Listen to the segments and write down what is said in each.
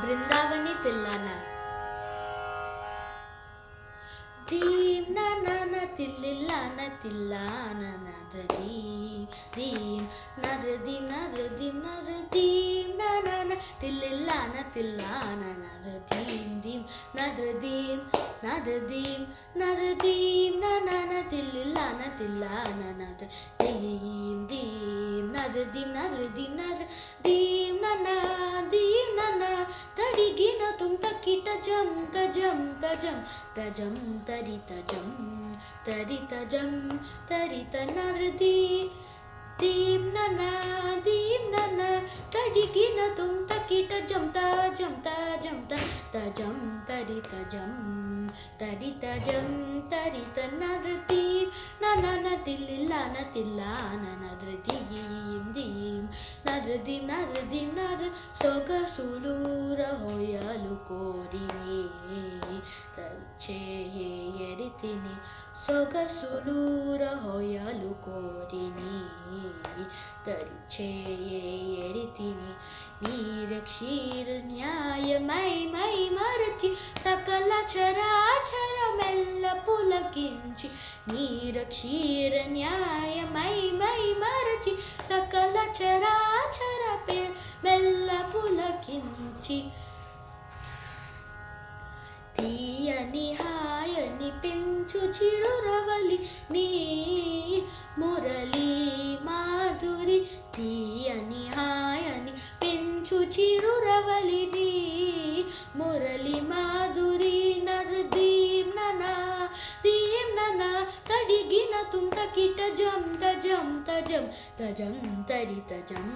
బృందావని తిల్లాన దీం నన తిల్లిల్లాన తిల్లాన నదీం దీం నదీ నదీం నదీం నన తిల్లిల్లాన తిల్లాన నదీం దీం నదీం నదీం నదీం నన తిల్లిల్లాన తిల్లాన నదీం దీం నదీం నదీం నదీం నన దీం నన తడిగిన తుంటకిట జం తజం తజం తజం తరిత జం తరిత జం తరిత నరది దీం నన తడిగిన తుంటకిట జం తజం తజం తజం తరిత జం తరిత జం తరిత నరది నన తిల్లిల్లాన తిల్లాన నరదీం దీం నరది నరది నర సొగసులూర హొయలు కోరిని తరిచేయరితిని సొగసులూర హొయలు కోరిని తరిచేయరితిని నీరక్షీర న్యాయమై మై మరచి సకల చరాచర మెల్ల పులకించి నీరక్షీర న్యాయమై మై మరచి సకల చరాచర మెల్ల పులకించి తీయని హాయని పెంచు చిరురవలి నీ మురళీ మాధురి తీయని హాయని పెంచు చిరురవలి నీ మురళి మాధురి నరదీం నన తడిగిన తుంటకిట జం తజం తజం తజం తరిత జం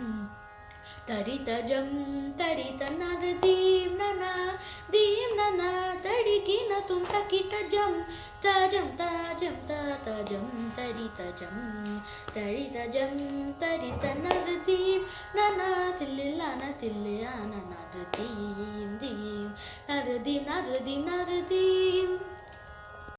తరిత జం తరిత నరదీం నన తడిగిన తుంటకిట జం తజం తజం తజం తరిత జం తరిత నరదీం నన తిల్లిల్లాన తిల్లిల్లాన నరదీం దీం నరదీం నరదీం నరదీం